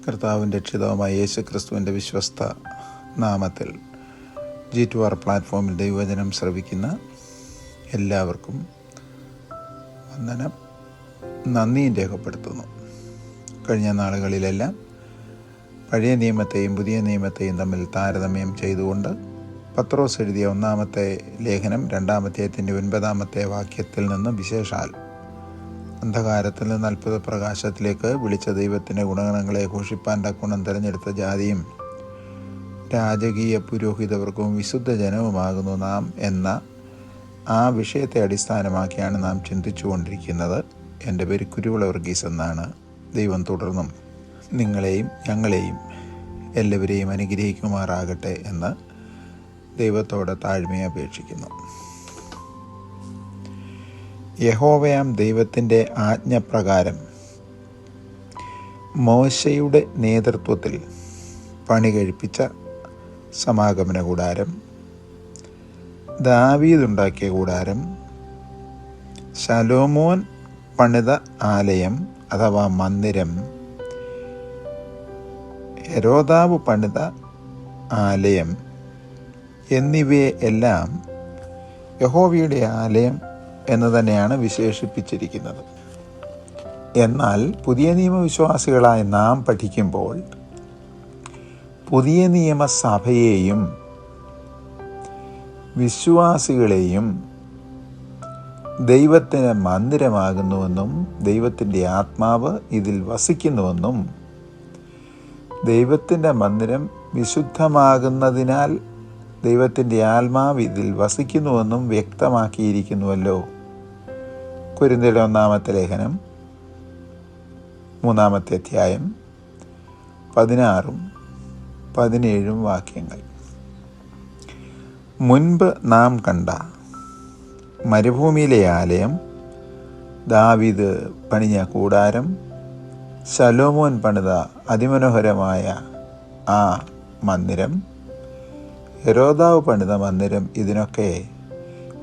കർത്താവിൻ്റെ രക്ഷിതാവുമായ യേശു ക്രിസ്തുവിൻ്റെ വിശ്വസ്ത നാമത്തിൽ G2R പ്ലാറ്റ്ഫോമിൽ ദൈവവചനം ശ്രവിക്കുന്ന എല്ലാവർക്കും വന്ദനം, നന്ദിയും രേഖപ്പെടുത്തുന്നു. കഴിഞ്ഞ നാളുകളിലെല്ലാം പഴയ നിയമത്തെയും പുതിയ നിയമത്തെയും തമ്മിൽ താരതമ്യം ചെയ്തുകൊണ്ട് പത്രോസ് എഴുതിയ 1-ാമത്തെ ലേഖനം 2-ാമധ്യായത്തിൻ്റെ 9-ാമത്തെ വാക്യത്തിൽ നിന്ന് വിശേഷാൽ അന്ധകാരത്തിൽ നിന്ന് അത്ഭുത പ്രകാശത്തിലേക്ക് വിളിച്ച ദൈവത്തിൻ്റെ ഗുണഗണങ്ങളെ ഘോഷിപ്പാൻ തക്കോണം തിരഞ്ഞെടുത്ത ജാതിയും രാജകീയ പുരോഹിതവർക്കും വിശുദ്ധ ജനവുമാകുന്നു നാം എന്ന ആ വിഷയത്തെ അടിസ്ഥാനമാക്കിയാണ് നാം ചിന്തിച്ചുകൊണ്ടിരിക്കുന്നത്. എൻ്റെ പേര് കുരുവിള വർഗീസ് എന്നാണ്. ദൈവം തുടർന്നും നിങ്ങളെയും ഞങ്ങളെയും എല്ലാവരെയും അനുഗ്രഹിക്കുമാറാകട്ടെ എന്ന് ദൈവത്തോടെ താഴ്മയെ അപേക്ഷിക്കുന്നു. യഹോവയാം ദൈവത്തിൻ്റെ ആജ്ഞപ്രകാരം മോശയുടെ നേതൃത്വത്തിൽ പണി കഴിപ്പിച്ച സമാഗമന കൂടാരം, ദാവീദുണ്ടാക്കിയ കൂടാരം, ശലോമോൻ പണിത ആലയം അഥവാ മന്ദിരം, ഹെരോദാവ് പണിത ആലയം എന്നിവയെ എല്ലാം യഹോവയുടെ ആലയം എന്ന് തന്നെയാണ് വിശേഷിപ്പിച്ചിരിക്കുന്നത്. എന്നാൽ പുതിയ നിയമവിശ്വാസികളായി നാം പഠിക്കുമ്പോൾ പുതിയ നിയമസഭയെയും വിശ്വാസികളെയും ദൈവത്തിന് മന്ദിരമാകുന്നുവെന്നും ദൈവത്തിൻ്റെ ആത്മാവ് ഇതിൽ വസിക്കുന്നുവെന്നും ദൈവത്തിൻ്റെ മന്ദിരം വിശുദ്ധമാകുന്നതിനാൽ ദൈവത്തിൻ്റെ ആത്മാവ് ഇതിൽ വസിക്കുന്നുവെന്നും വ്യക്തമാക്കിയിരിക്കുന്നുവല്ലോ. കൊരിന്ത്യരുടെ 1-ാമത്തെ ലേഖനം 3-ാമത്തെ അധ്യായം 16-17 വാക്യങ്ങൾ. മുൻപ് നാം കണ്ട മരുഭൂമിയിലെ ആലയം, ദാവീദ് പണിഞ്ഞ കൂടാരം, ശലോമോൻ പണിത അതിമനോഹരമായ ആ മന്ദിരം, ഹെരോദാവ് പണിത മന്ദിരം, ഇതിനൊക്കെ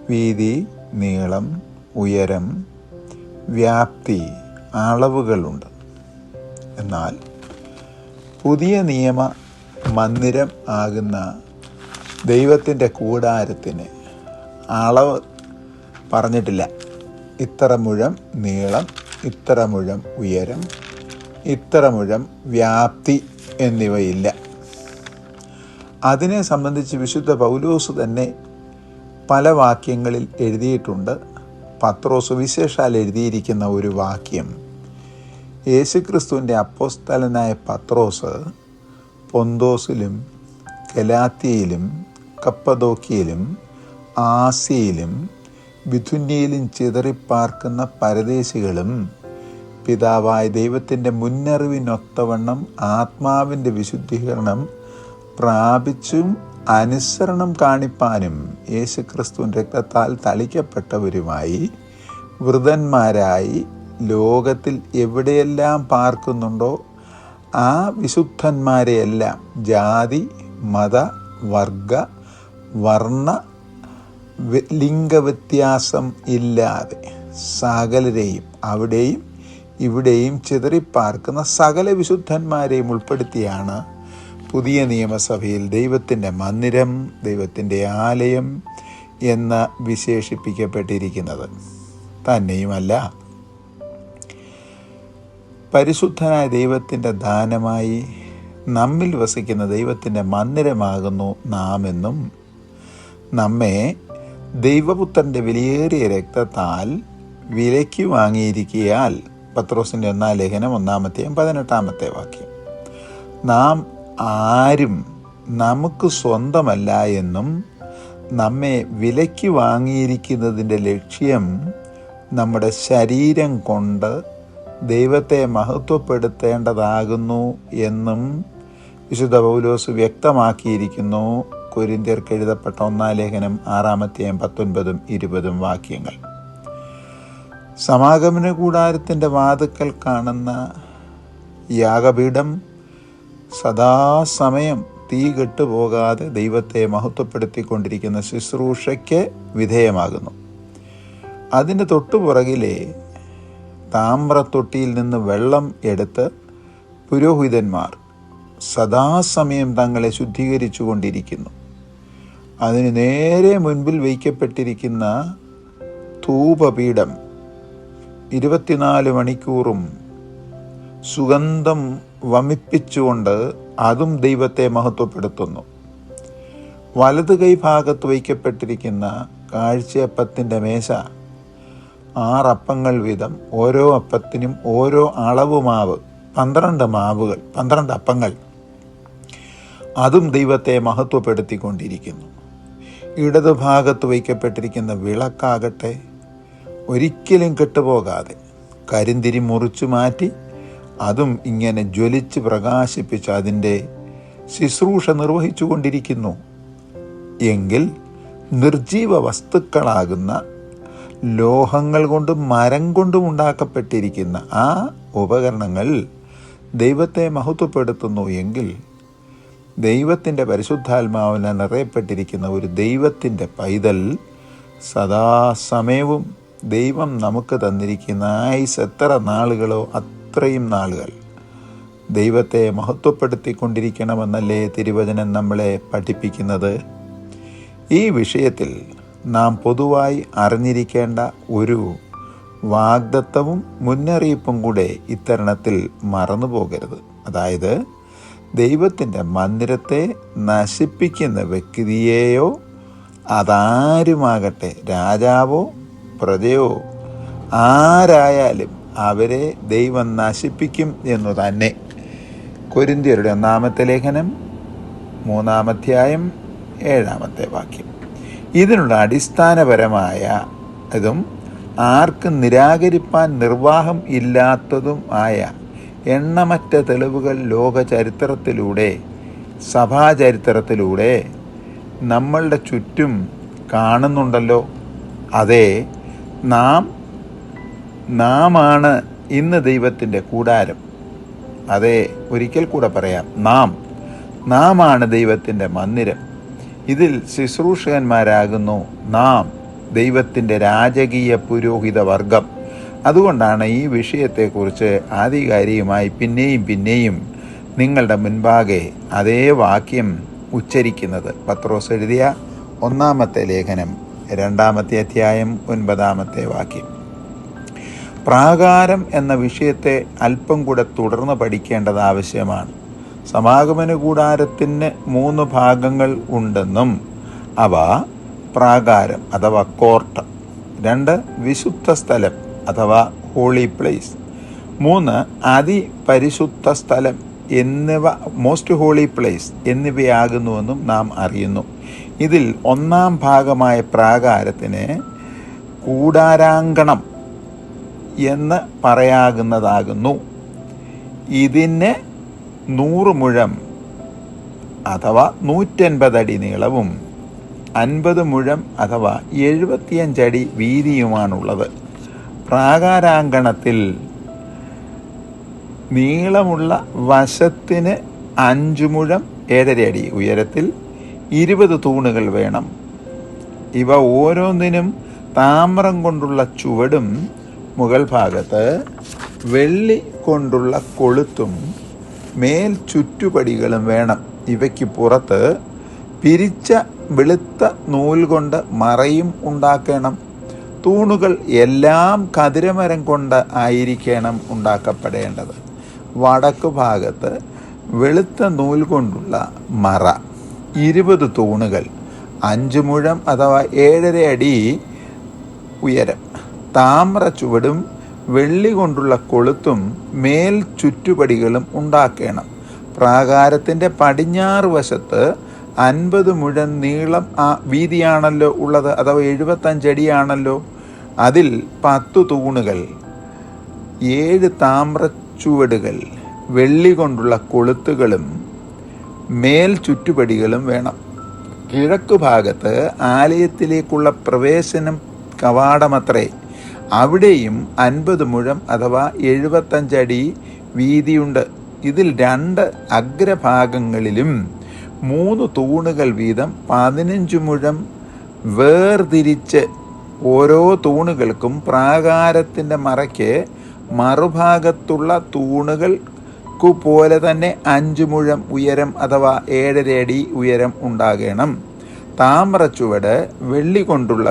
വീതി, നീളം, ഉയരം, വ്യാപ്തി, അളവുകളുണ്ട്. എന്നാൽ പുതിയ നിയമ മന്ദിരം ആകുന്ന ദൈവത്തിൻ്റെ കൂടാരത്തിന് അളവ് പറഞ്ഞിട്ടില്ല. ഇത്ര മുഴം നീളം, ഇത്ര മുഴം ഉയരം, ഇത്ര മുഴം വ്യാപ്തി എന്നിവയില്ല. അതിനെ സംബന്ധിച്ച് വിശുദ്ധ പൗലോസ് തന്നെ പല വാക്യങ്ങളിൽ എഴുതിയിട്ടുണ്ട്. പത്രോസ് വിശേഷാൽ എഴുതിയിരിക്കുന്ന ഒരു വാക്യം, യേശുക്രിസ്തുവിൻ്റെ അപ്പോസ്തലനായ പത്രോസ് പൊന്തോസിലും ഗലാത്യയിലും കപ്പദോക്യയിലും ആസിയയിലും ബിഥുന്യയിലും ചിതറിപ്പാർക്കുന്ന പരദേശികളും പിതാവായ ദൈവത്തിൻ്റെ മുന്നറിവിനൊത്തവണ്ണം ആത്മാവിൻ്റെ വിശുദ്ധീകരണം പ്രാപിച്ചും അനുസരണം കാണിപ്പാനും യേശുക്രിസ്തുവിൻ്റെ രക്തത്താൽ തളിക്കപ്പെട്ടവരുമായി വൃതന്മാരായി ലോകത്തിൽ എവിടെയെല്ലാം പാർക്കുന്നുണ്ടോ ആ വിശുദ്ധന്മാരെയെല്ലാം ജാതി, മത, വർഗ, വർണ്ണ, ലിംഗവ്യത്യാസം ഇല്ലാതെ സകലരെയും അവിടെയും ഇവിടെയും ചിതറിപ്പാർക്കുന്ന സകല വിശുദ്ധന്മാരെയും ഉൾപ്പെടുത്തിയാണ് പുതിയ നിയമസഭയിൽ ദൈവത്തിൻ്റെ മന്ദിരം, ദൈവത്തിൻ്റെ ആലയം എന്ന് വിശേഷിപ്പിക്കപ്പെട്ടിരിക്കുന്നത്. തന്നെയുമല്ല, പരിശുദ്ധനായ ദൈവത്തിൻ്റെ ദാനമായി നമ്മിൽ വസിക്കുന്ന ദൈവത്തിൻ്റെ മന്ദിരമാകുന്നു നാമെന്നും നമ്മെ ദൈവപുത്രൻ്റെ വിലയേറിയ രക്തത്താൽ വിലയ്ക്ക് വാങ്ങിയിരിക്കയാൽ പത്രോസിൻ്റെ 1-ാം ലേഖനം 1-ാമത്തെയും 18-ാമത്തെ വാക്യം, നാം ആരും നമുക്ക് സ്വന്തമല്ല എന്നും നമ്മെ വിലയ്ക്ക് വാങ്ങിയിരിക്കുന്നതിൻ്റെ ലക്ഷ്യം നമ്മുടെ ശരീരം കൊണ്ട് ദൈവത്തെ മഹത്വപ്പെടുത്തേണ്ടതാകുന്നു എന്നും വിശുദ്ധ പൗലോസ് വ്യക്തമാക്കിയിരിക്കുന്നു. കൊരിന്ത്യർക്ക് എഴുതപ്പെട്ട 1-ാം ലേഖനം 6-ാമത്തെയും 19-20 വാക്യങ്ങൾ. സമാഗമന കൂടാരത്തിൻ്റെ വാതുക്കൽ കാണുന്ന യാഗപീഠം സദാസമയം തീ കെട്ടുപോകാതെ ദൈവത്തെ മഹത്വപ്പെടുത്തിക്കൊണ്ടിരിക്കുന്ന ശുശ്രൂഷയ്ക്ക് വിധേയമാകുന്നു. അതിൻ്റെ തൊട്ടുപുറകിലെ താമ്രത്തൊട്ടിയിൽ നിന്ന് വെള്ളം എടുത്ത് പുരോഹിതന്മാർ സദാസമയം തങ്ങളെ ശുദ്ധീകരിച്ചു കൊണ്ടിരിക്കുന്നു. അതിന് നേരെ മുൻപിൽ വയ്ക്കപ്പെട്ടിരിക്കുന്ന ധൂപപീഠം 24 മണിക്കൂറും സുഗന്ധം വമിപ്പിച്ചുകൊണ്ട് അതും ദൈവത്തെ മഹത്വപ്പെടുത്തുന്നു. വലത് കൈഭാഗത്ത് വയ്ക്കപ്പെട്ടിരിക്കുന്ന കാഴ്ചയപ്പത്തിൻ്റെ മേശ 6 അപ്പങ്ങൾ വീതം, ഓരോ അപ്പത്തിനും ഓരോ അളവ് മാവ്, 12 മാവുകൾ, 12 അപ്പങ്ങൾ, അതും ദൈവത്തെ മഹത്വപ്പെടുത്തിക്കൊണ്ടിരിക്കുന്നു. ഇടതുഭാഗത്ത് വയ്ക്കപ്പെട്ടിരിക്കുന്ന വിളക്കാകട്ടെ ഒരിക്കലും കെട്ടുപോകാതെ കരിന്തിരി മുറിച്ചു മാറ്റി അതും ഇങ്ങനെ ജ്വലിച്ച് പ്രകാശിപ്പിച്ച് അതിൻ്റെ ശുശ്രൂഷ നിർവഹിച്ചു കൊണ്ടിരിക്കുന്നു. എങ്കിൽ നിർജീവ വസ്തുക്കളാകുന്ന ലോഹങ്ങൾ കൊണ്ടും മരം കൊണ്ടും ഉണ്ടാക്കപ്പെട്ടിരിക്കുന്ന ആ ഉപകരണങ്ങൾ ദൈവത്തെ മഹത്വപ്പെടുത്തുന്നു എങ്കിൽ ദൈവത്തിൻ്റെ പരിശുദ്ധാത്മാവിനെ നിറയപ്പെട്ടിരിക്കുന്ന ഒരു ദൈവത്തിൻ്റെ പൈതൽ സദാസമയവും ദൈവം നമുക്ക് തന്നിരിക്കുന്ന ആയുസ് എത്ര നാളുകളോ അത്രയും നാളുകൾ ദൈവത്തെ മഹത്വപ്പെടുത്തിക്കൊണ്ടിരിക്കണമെന്നല്ലേ തിരുവചനം നമ്മളെ പഠിപ്പിക്കുന്നത്. ഈ വിഷയത്തിൽ നാം പൊതുവായി അറിഞ്ഞിരിക്കേണ്ട ഒരു വാഗ്ദത്തവും മുന്നറിയിപ്പും കൂടെ ഇത്തരണത്തിൽ മറന്നു പോകരുത്. അതായത് ദൈവത്തിൻ്റെ മന്ദിരത്തെ നശിപ്പിക്കുന്ന വ്യക്തിയെയോ അതാരുമാകട്ടെ, രാജാവോ പ്രജയോ ആരായാലും അവരെ ദൈവം നശിപ്പിക്കും എന്നു തന്നെ. കൊരിന്ത്യരുടെ 1-ാമത്തെ ലേഖനം 3-ാം അധ്യായം 7-ാമത്തെ വാക്യം. ഇതിനുള്ള അടിസ്ഥാനപരമായ ഇതും ആർക്കും നിരാകരിപ്പാൻ നിർവാഹം ഇല്ലാത്തതും ആയ എണ്ണമറ്റ തെളിവുകൾ ലോക ചരിത്രത്തിലൂടെ, സഭാചരിത്രത്തിലൂടെ നമ്മളുടെ ചുറ്റും കാണുന്നുണ്ടല്ലോ. അതെ, നാമാണ് ഇന്ന് ദൈവത്തിൻ്റെ കൂടാരം. അതെ, ഒരിക്കൽ കൂടെ പറയാം, നാമാണ് ദൈവത്തിൻ്റെ മന്ദിരം. ഇതിൽ ശുശ്രൂഷകന്മാരാകുന്നു നാം, ദൈവത്തിൻ്റെ രാജകീയ പുരോഹിത വർഗം. അതുകൊണ്ടാണ് ഈ വിഷയത്തെക്കുറിച്ച് ആധികാരികമായി പിന്നെയും നിങ്ങളുടെ മുൻപാകെ അതേ വാക്യം ഉച്ചരിക്കുന്നത്. പത്രോസ് എഴുതിയ 1-ാമത്തെ ലേഖനം 2-ാമത്തെ അധ്യായം 9-ാമത്തെ വാക്യം. പ്രാകാരം എന്ന വിഷയത്തെ അല്പം കൂടെ തുടർന്ന് പഠിക്കേണ്ടത് ആവശ്യമാണ്. സമാഗമന കൂടാരത്തിന് 3 ഭാഗങ്ങൾ ഉണ്ടെന്നും അവ പ്രാകാരം അഥവാ കോർട്ട്, 2 വിശുദ്ധ സ്ഥലം അഥവാ ഹോളി പ്ലേസ്, 3 അതിപരിശുദ്ധ സ്ഥലം എന്നിവ, മോസ്റ്റ് ഹോളി പ്ലേസ് എന്നിവയാകുന്നുവെന്നും നാം അറിയുന്നു. ഇതിൽ 1-ാം ഭാഗമായ പ്രാകാരത്തിന് കൂടാരാങ്കണം എന്ന് പറയാകുന്നതാകുന്നു. ഇതിന് 100 മുഴം അഥവാ 180 അടി നീളവും 50 മുഴം അഥവാ 75 അടി വീതിയുമാണുള്ളത്. പ്രാകാരാങ്കണത്തിൽ നീളമുള്ള വശത്തിന് 5 മുഴം 7.5 അടി ഉയരത്തിൽ 20 തൂണുകൾ വേണം. ഇവ ഓരോന്നിനും താമ്രം കൊണ്ടുള്ള ചുവടും മുകൾ ഭാഗത്ത് വെള്ളി കൊണ്ടുള്ള കൊളുത്തും മേൽ ചുറ്റുപടികളും വേണം. ഇവയ്ക്ക് പുറത്ത് പിരിച്ച വെളുത്ത നൂൽ കൊണ്ട് മറയും ഉണ്ടാക്കണം. തൂണുകൾ എല്ലാം കതിരമരം കൊണ്ട് ആയിരിക്കണം ഉണ്ടാക്കപ്പെടേണ്ടത്. വടക്ക് ഭാഗത്ത് വെളുത്ത നൂൽ കൊണ്ടുള്ള മറ, 20 തൂണുകൾ, 5 മുഴം അഥവാ 7.5 അടി ഉയരം, താമ്ര ചുവടും വെള്ളി കൊണ്ടുള്ള കൊളുത്തും മേൽ ചുറ്റുപടികളും ഉണ്ടാക്കണം. പ്രാകാരത്തിൻ്റെ പടിഞ്ഞാറ് വശത്ത് 50 മുഴം നീളം വീതിയാണല്ലോ ഉള്ളത്, അഥവാ 75 അടിയാണല്ലോ. അതിൽ 10 തൂണുകൾ, 7 താമ്ര ചുവടുകൾ, വെള്ളി കൊണ്ടുള്ള കൊളുത്തുകളും മേൽ ചുറ്റുപടികളും വേണം. കിഴക്ക് ഭാഗത്ത് ആലയത്തിലേക്കുള്ള പ്രവേശനം കവാടമത്രേ. അവിടെയും 50 മുഴം അഥവാ 75 അടി വീതിയുണ്ട്. ഇതിൽ 2 അഗ്രഭാഗങ്ങളിലും 3 തൂണുകൾ വീതം 15 മുഴം വേർതിരിച്ച് ഓരോ തൂണുകൾക്കും പ്രാകാരത്തിൻ്റെ മറയ്ക്ക് മറുഭാഗത്തുള്ള തൂണുകൾ കൊക്കു പോലെ തന്നെ 5 മുഴം ഉയരം അഥവാ 7.5 അടി ഉയരം ഉണ്ടാകണം. താമ്രച്ചുവട് വെള്ളി കൊണ്ടുള്ള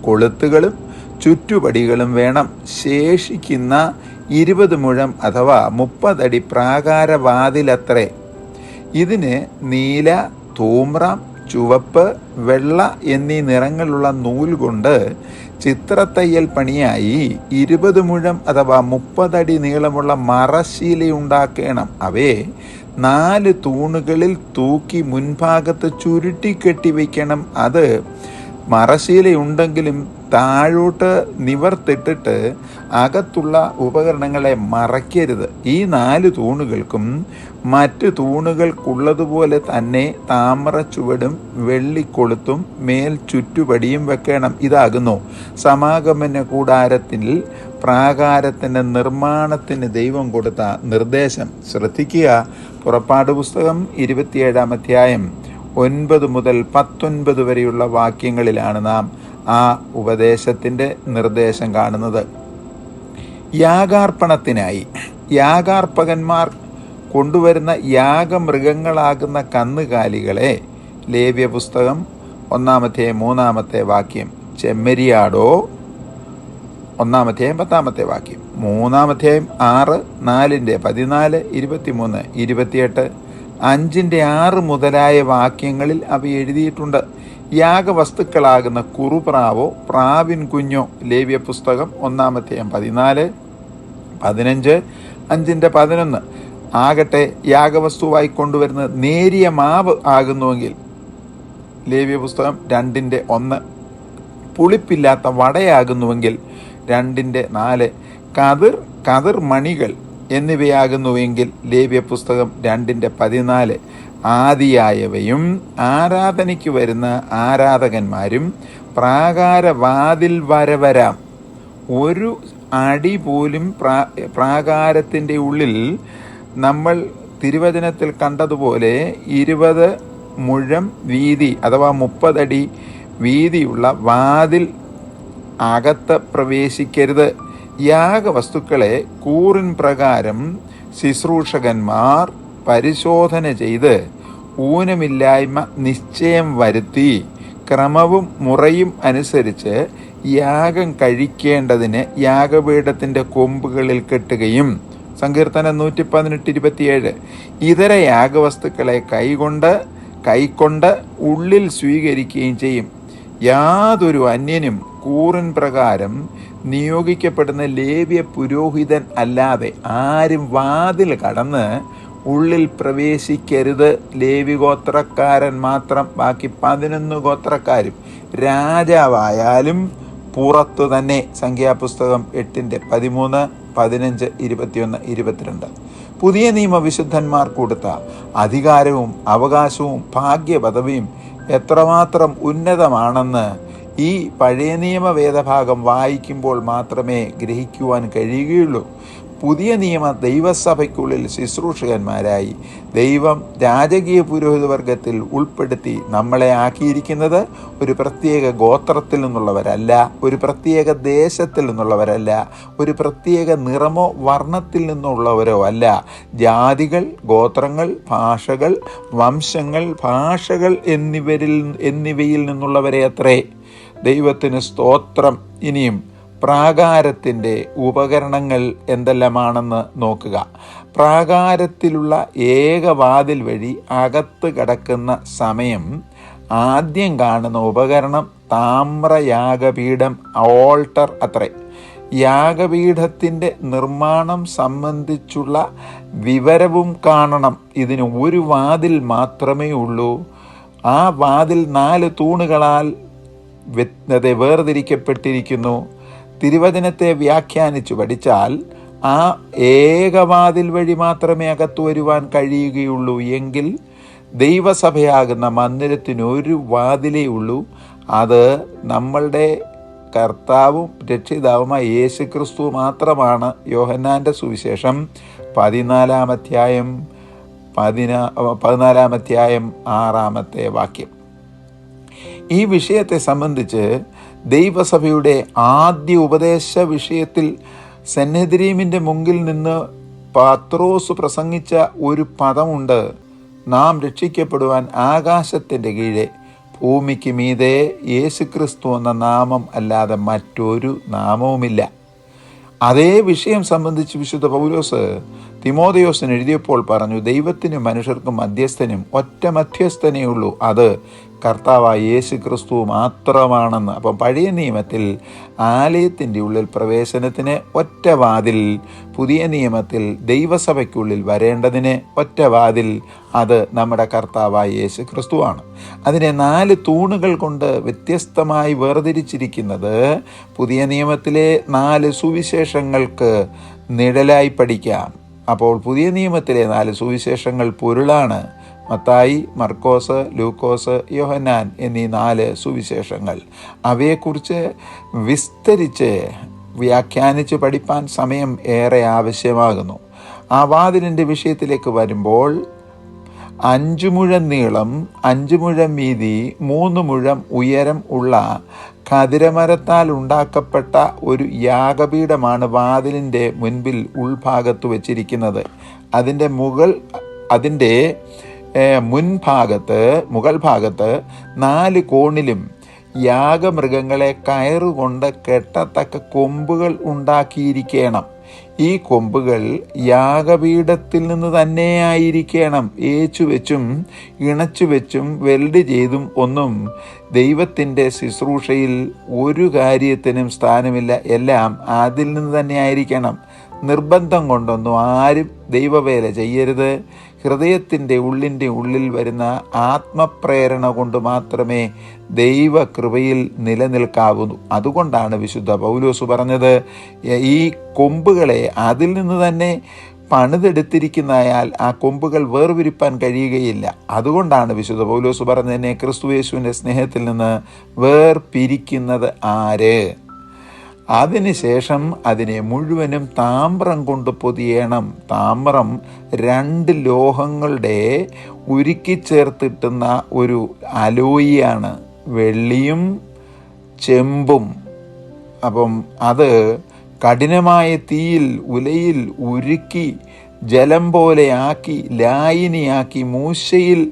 കൊളുത്തുകളും ചുറ്റുപടികളും വേണം. ശേഷിക്കുന്ന 20 മുഴം അഥവാ 30 അടി പ്രാകാരവാതിലത്രേ. ഇതിന് നീല, ധൂമ്രം, ചുവപ്പ്, വെള്ള എന്നീ നിറങ്ങളുള്ള നൂൽ കൊണ്ട് ചിത്രത്തയ്യൽ പണിയായി 20 മുഴം അഥവാ 30 അടി നീളമുള്ള മറശ്ശീലയുണ്ടാക്കണം. അവയെ 4 തൂണുകളിൽ തൂക്കി മുൻഭാഗത്ത് ചുരുട്ടിക്കെട്ടി വയ്ക്കണം. അത് മറശ്ശീലയുണ്ടെങ്കിലും താഴോട്ട് നിവർത്തിട്ടിട്ട് അകത്തുള്ള ഉപകരണങ്ങളെ മറയ്ക്കരുത്. ഈ 4 തൂണുകൾക്കും മറ്റ് തൂണുകൾക്കുള്ളതുപോലെ തന്നെ താമ്രച്ചുവടും വെള്ളിക്കൊളുത്തും മേൽ ചുറ്റുപടിയും വെക്കണം. ഇതാകുന്നു സമാഗമന കൂടാരത്തിൽ പ്രാകാരത്തിൻ്റെ നിർമ്മാണത്തിന് ദൈവം കൊടുത്ത നിർദ്ദേശം. ശ്രദ്ധിക്കുക, പുറപ്പാട് പുസ്തകം 27-ാം അധ്യായം 9 മുതൽ 19 വരെയുള്ള വാക്യങ്ങളിലാണ് നാം ആ ഉപദേശത്തിൻ്റെ നിർദ്ദേശം കാണുന്നത്. യാഗാർപ്പണത്തിനായി യാഗാർപ്പകന്മാർ കൊണ്ടുവരുന്ന യാഗമൃഗങ്ങളാകുന്ന കന്നുകാലികളെ ലേവ്യ പുസ്തകം 1-ാം അധ്യായം 3-ാമത്തെ വാക്യം, ചെമ്മരിയാടോ 1-ാം അധ്യായം 10-ാമത്തെ വാക്യം, 3-ാം അധ്യായം 6, 4-ന്റെ 14, 23, 28, 5-ന്റെ 6 മുതലായ വാക്യങ്ങളിൽ അവ എഴുതിയിട്ടുണ്ട്. യാഗവസ്തുക്കളാകുന്ന കുറുപ്രാവോ പ്രാവിൻ കുഞ്ഞോ ലേവ്യ പുസ്തകം 1-ാം അധ്യായം 14, 15, 5-ന്റെ 11 ആകട്ടെ യാഗവസ്തുവായി കൊണ്ടുവരുന്നത് നേരിയ മാവ് ആകുന്നുവെങ്കിൽ ലേവ്യ പുസ്തകം 2-ന്റെ 1, പുളിപ്പില്ലാത്ത വടയാകുന്നുവെങ്കിൽ 2-ന്റെ 4, കതിർ മണികൾ എന്നിവയാകുന്നുവെങ്കിൽ ലേവ്യ പുസ്തകം 2-ന്റെ 14, ആദിയായവയും ആരാധനയ്ക്ക് വരുന്ന ആരാധകന്മാരും പ്രാകാരവാതിൽ വരാം. 1 അടി പോലും പ്രാകാരത്തിൻ്റെ ഉള്ളിൽ നമ്മൾ തിരുവചനത്തിൽ കണ്ടതുപോലെ 20 മുഴം വീതി അഥവാ 30 അടി വീതിയുള്ള വാതിൽ അകത്ത് പ്രവേശിക്കരുത്. യാഗവസ്തുക്കളെ കൂറിൻ പ്രകാരം ശുശ്രൂഷകന്മാർ പരിശോധന ചെയ്ത് ഊനമില്ലായ്മ നിശ്ചയം വരുത്തി ക്രമവും മുറയും അനുസരിച്ച് യാഗം കഴിക്കേണ്ടതിന് യാഗപീഠത്തിൻ്റെ കൊമ്പുകളിൽ കെട്ടുകയും, സങ്കീർത്തനം 118:27, ഇതര യാഗവസ്തുക്കളെ കൈക്കൊണ്ട് ഉള്ളിൽ സ്വീകരിക്കുകയും ചെയ്യും. യാതൊരു അന്യനും കൂറിൻ പ്രകാരം നിയോഗിക്കപ്പെടുന്ന ലേവ്യ പുരോഹിതൻ അല്ലാതെ ആരും വാതിൽ കടന്ന് ഉള്ളിൽ പ്രവേശിക്കരുത്. ലേവി ഗോത്രക്കാരൻ മാത്രം. ബാക്കി 11 ഗോത്രക്കാരും രാജാവായാലും പുറത്തു തന്നെ. സംഖ്യാപുസ്തകം 8-ന്റെ 13, 15, 21, 22. പുതിയ നിയമ വിശുദ്ധന്മാർ കൊടുത്ത അധികാരവും അവകാശവും ഭാഗ്യപദവിയും എത്രമാത്രം ഉന്നതമാണെന്ന് ഈ പഴയ നിയമ വേദഭാഗം വായിക്കുമ്പോൾ മാത്രമേ ഗ്രഹിക്കുവാൻ കഴിയുകയുള്ളൂ. പുതിയ നിയമ ദൈവസഭയ്ക്കുള്ളിൽ ശുശ്രൂഷകന്മാരായി ദൈവം രാജകീയ പുരോഹിതവർഗത്തിൽ ഉൾപ്പെടുത്തി നമ്മളെ ആക്കിയിരിക്കുന്നത് ഒരു പ്രത്യേക ഗോത്രത്തിൽ നിന്നുള്ളവരല്ല, ഒരു പ്രത്യേക ദേശത്തിൽ നിന്നുള്ളവരല്ല, ഒരു പ്രത്യേക നിറമോ വർണ്ണത്തിൽ നിന്നുള്ളവരോ അല്ല. ജാതികൾ, ഗോത്രങ്ങൾ, ഭാഷകൾ, വംശങ്ങൾ, ഭാഷകൾ എന്നിവയിൽ നിന്നുള്ളവരെ അത്രേ. ദൈവത്തിന് സ്തോത്രം. ഇനിയും പ്രാകാരത്തിൻ്റെ ഉപകരണങ്ങൾ എന്തെല്ലാമാണെന്ന് നോക്കുക. പ്രാകാരത്തിലുള്ള ഏകവാതിൽ വഴി അകത്ത് കടക്കുന്ന സമയം ആദ്യം കാണുന്ന ഉപകരണം താമ്രയാഗപീഠം, ഓൾട്ടർ അത്രേ. യാഗപീഠത്തിൻ്റെ നിർമ്മാണം സംബന്ധിച്ചുള്ള വിവരവും കാണണം. ഇതിന് 1 വാതിൽ മാത്രമേ ഉള്ളൂ. ആ വാതിൽ 4 തൂണുകളാൽ വേർതിരിക്കപ്പെട്ടിരിക്കുന്നു. തിരുവചനത്തെ വ്യാഖ്യാനിച്ചു പഠിച്ചാൽ ആ ഏകവാതിൽ വഴി മാത്രമേ അകത്തു വരുവാൻ കഴിയുകയുള്ളൂ. എങ്കിൽ ദൈവസഭയാകുന്ന മന്ദിരത്തിന് 1 വാതിലേ ഉള്ളൂ. അത് നമ്മളുടെ കർത്താവും രക്ഷിതാവുമായ യേശു ക്രിസ്തു മാത്രമാണ്. യോഹന്നാൻ്റെ സുവിശേഷം 14-ാം അധ്യായം 6-ാമത്തെ വാക്യം. ഈ വിഷയത്തെ സംബന്ധിച്ച് ദൈവസഭയുടെ ആദ്യ ഉപദേശ വിഷയത്തിൽ സന്നദ്രീമിൻ്റെ മുമ്പിൽ നിന്ന് പത്രോസ് പ്രസംഗിച്ച ഒരു പദമുണ്ട്: നാം രക്ഷിക്കപ്പെടുവാൻ ആകാശത്തിൻ്റെ കീഴെ ഭൂമിക്ക് മീതെ യേശുക്രിസ്തു എന്ന നാമം അല്ലാതെ മറ്റൊരു നാമവുമില്ല. അതേ വിഷയം സംബന്ധിച്ച് വിശുദ്ധ പൗലോസ് തിമോഥെയോസിന് എഴുതിയപ്പോൾ പറഞ്ഞു: ദൈവത്തിനും മനുഷ്യർക്കും മധ്യസ്ഥനും ഒറ്റ മധ്യസ്ഥനേ ഉള്ളൂ, അത് കർത്താവായ യേശു ക്രിസ്തു മാത്രമാണെന്ന്. അപ്പം പഴയ നിയമത്തിൽ ആലയത്തിൻ്റെ ഉള്ളിൽ പ്രവേശനത്തിന് ഒറ്റ വാതിൽ, പുതിയ നിയമത്തിൽ ദൈവസഭയ്ക്കുള്ളിൽ വരേണ്ടതിന് ഒറ്റ വാതിൽ, അത് നമ്മുടെ കർത്താവായ യേശു ക്രിസ്തുവാണ്. അതിനെ 4 തൂണുകൾ കൊണ്ട് വ്യത്യസ്തമായി വേർതിരിച്ചിരിക്കുന്നത് പുതിയ നിയമത്തിലെ 4 സുവിശേഷങ്ങൾക്ക് നിഴലായി പഠിക്കാം. അപ്പോൾ പുതിയ നിയമത്തിലെ 4 സുവിശേഷങ്ങൾ പൊരുളാണ്: മത്തായി, മർക്കോസ്, ലൂക്കോസ്, യോഹന്നാൻ എന്നീ 4 സുവിശേഷങ്ങൾ. അവയെക്കുറിച്ച് വിസ്തരിച്ച് വ്യാഖ്യാനിച്ച് പഠിപ്പാൻ സമയം ഏറെ ആവശ്യമാകുന്നു. ആ വാതിലിൻ്റെ വിഷയത്തിലേക്ക് വരുമ്പോൾ 5 മുഴം നീളം, 5 മുഴം വീതി, 3 മുഴം ഉയരം ഉള്ള ഖദിരമരത്താൽ ഉണ്ടാക്കപ്പെട്ട ഒരു യാഗപീഠമാണ് വാതിലിൻ്റെ മുൻപിൽ ഉൾഭാഗത്ത് വച്ചിരിക്കുന്നത്. അതിൻ്റെ മുകൾ ഭാഗത്ത് 4 കോണിലും യാഗമൃഗങ്ങളെ കയറുകൊണ്ട് കെട്ടത്തക്ക കൊമ്പുകൾ ഉണ്ടാക്കിയിരിക്കണം. ഈ കൊമ്പുകൾ യാഗപീഠത്തിൽ നിന്ന് തന്നെ ആയിരിക്കണം. ഏച്ചുവെച്ചും ഇണച്ചുവെച്ചും വെൽഡ് ചെയ്തും ഒന്നും ദൈവത്തിൻ്റെ ശുശ്രൂഷയിൽ ഒരു കാര്യത്തിനും സ്ഥാനമില്ല. എല്ലാം അതിൽ നിന്ന് തന്നെ ആയിരിക്കണം. നിർബന്ധം കൊണ്ടൊന്നും ആരും ദൈവവേല ചെയ്യരുത്. ഹൃദയത്തിൻ്റെ ഉള്ളിൽ വരുന്ന ആത്മപ്രേരണ കൊണ്ട് മാത്രമേ ദൈവകൃപയിൽ നിലനിൽക്കാവുന്നു. അതുകൊണ്ടാണ് വിശുദ്ധ പൗലോസ് പറഞ്ഞത്, ഈ കൊമ്പുകളെ അതിൽ നിന്ന് തന്നെ പണിതെടുത്തിരിക്കുന്നതായാൽ ആ കൊമ്പുകൾ വേർപിരിപ്പാൻ കഴിയുകയില്ല. അതുകൊണ്ടാണ് വിശുദ്ധ പൗലോസ് പറഞ്ഞതിനെ ക്രിസ്തുയേശുവിൻ്റെ സ്നേഹത്തിൽ നിന്ന് വേർപിരിക്കുന്നത് ആര്? അതിനുശേഷം അതിനെ മുഴുവനും താമ്രം കൊണ്ട് പൊതിയണം. താമ്രം 2 ലോഹങ്ങളുടെ ഉരുക്കിച്ചേർത്തിട്ടുന്ന ഒരു അലോയിയാണ്, വെള്ളിയും ചെമ്പും. അപ്പം അത് കഠിനമായ തീയിൽ ഉലയിൽ ഉരുക്കി ജലം പോലെ ആക്കി ലായിനിയാക്കി മൂശയിൽ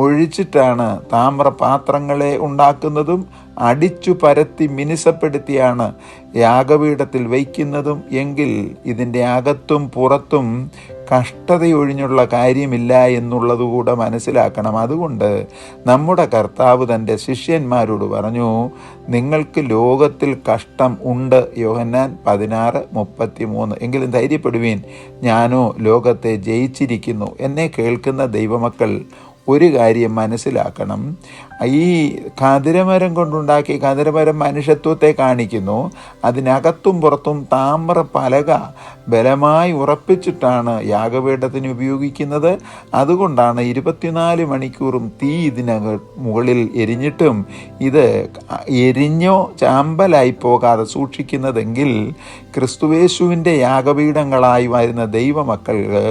ഒഴിച്ചിട്ടാണ് താമ്രപാത്രങ്ങളെ ഉണ്ടാക്കുന്നതും അടിച്ചു പരത്തി മിനുസപ്പെടുത്തിയാണ് യാഗപീഠത്തിൽ വയ്ക്കുന്നതും. എങ്കിൽ ഇതിൻ്റെ അകത്തും പുറത്തും കഷ്ടതയൊഴിഞ്ഞുള്ള കാര്യമില്ല എന്നുള്ളതുകൂടെ മനസ്സിലാക്കണം. അതുകൊണ്ട് നമ്മുടെ കർത്താവ് തൻ്റെ ശിഷ്യന്മാരോട് പറഞ്ഞു, നിങ്ങൾക്ക് ലോകത്തിൽ കഷ്ടം ഉണ്ട്. യോഹന്നാൻ 16:33. എങ്കിലും ധൈര്യപ്പെടുവീൻ, ഞാനോ ലോകത്തെ ജയിച്ചിരിക്കുന്നു. എന്നെ കേൾക്കുന്ന ദൈവമക്കൾ ഒരു കാര്യം മനസ്സിലാക്കണം. ഈ ഖദിരമരം കൊണ്ടുണ്ടാക്കിയ ഖദിരമരം മനുഷ്യത്വത്തെ കാണിക്കുന്നു. അതിനകത്തും പുറത്തും താമ്ര പലക ബലമായി ഉറപ്പിച്ചിട്ടാണ് യാഗപീഠത്തിന് ഉപയോഗിക്കുന്നത്. അതുകൊണ്ടാണ് 24 മണിക്കൂറും തീ മുകളിൽ എരിഞ്ഞിട്ടും ഇത് എരിഞ്ഞോ ചാമ്പലായി പോകാതെ സൂക്ഷിക്കുന്നതെങ്കിൽ ക്രിസ്തുയേശുവിൻ്റെ യാഗപീഠങ്ങളായി വരുന്ന ദൈവമക്കൾക്ക്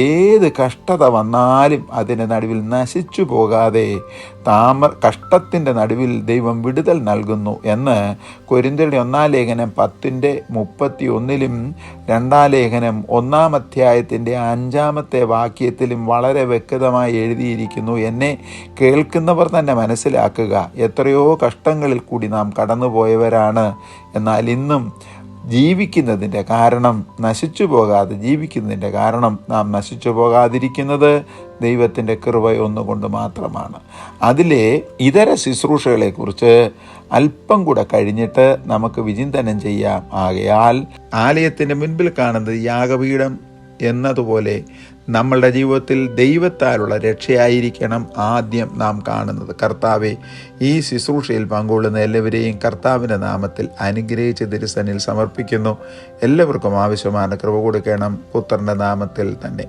ഏത് കഷ്ടത വന്നാലും അതിൻ്റെ നടുവിൽ നശിച്ചു പോകാതെ കഷ്ടത്തിൻ്റെ നടുവിൽ ദൈവം വിടുതൽ നൽകുന്നു എന്ന് കൊരിന്ത്യരുടെ 1 ലേഖനം 10:31 2 ലേഖനം 1 അധ്യായത്തിൻ്റെ 5 വാക്യത്തിലും വളരെ വ്യക്തമായി എഴുതിയിരിക്കുന്നു. എന്നെ കേൾക്കുന്നവർ തന്നെ മനസ്സിലാക്കുക, എത്രയോ കഷ്ടങ്ങളിൽ കൂടി നാം കടന്നുപോയവരാണ്. എന്നാൽ ഇന്നും ജീവിക്കുന്നതിൻ്റെ കാരണം നശിച്ചു പോകാതെ ജീവിക്കുന്നതിൻ്റെ കാരണം നാം നശിച്ചു പോകാതിരിക്കുന്നത് ദൈവത്തിൻ്റെ കൃപ ഒന്നുകൊണ്ട് മാത്രമാണ്. അതിലെ ഇതര ശുശ്രൂഷകളെക്കുറിച്ച് അല്പം കൂടെ കഴിഞ്ഞിട്ട് നമുക്ക് വിചിന്തനം ചെയ്യാം. ആകയാൽ ആലയത്തിൻ്റെ മുൻപിൽ കാണുന്നത് യാഗപീഠം എന്നതുപോലെ നമ്മളുടെ ജീവിതത്തിൽ ദൈവത്താലുള്ള രക്ഷയായിരിക്കണം ആദ്യം നാം കാണുന്നത്. കർത്താവെ, ഈ ശുശ്രൂഷയിൽ പങ്കുകൊള്ളുന്ന എല്ലാവരെയും കർത്താവിൻ്റെ നാമത്തിൽ അനുഗ്രഹിച്ച് തിരുസന്നിൽ സമർപ്പിക്കുന്നു. എല്ലാവർക്കും ആവശ്യமான കൃപ കൊടുക്കണം, പുത്രൻ്റെ നാമത്തിൽ തന്നെ.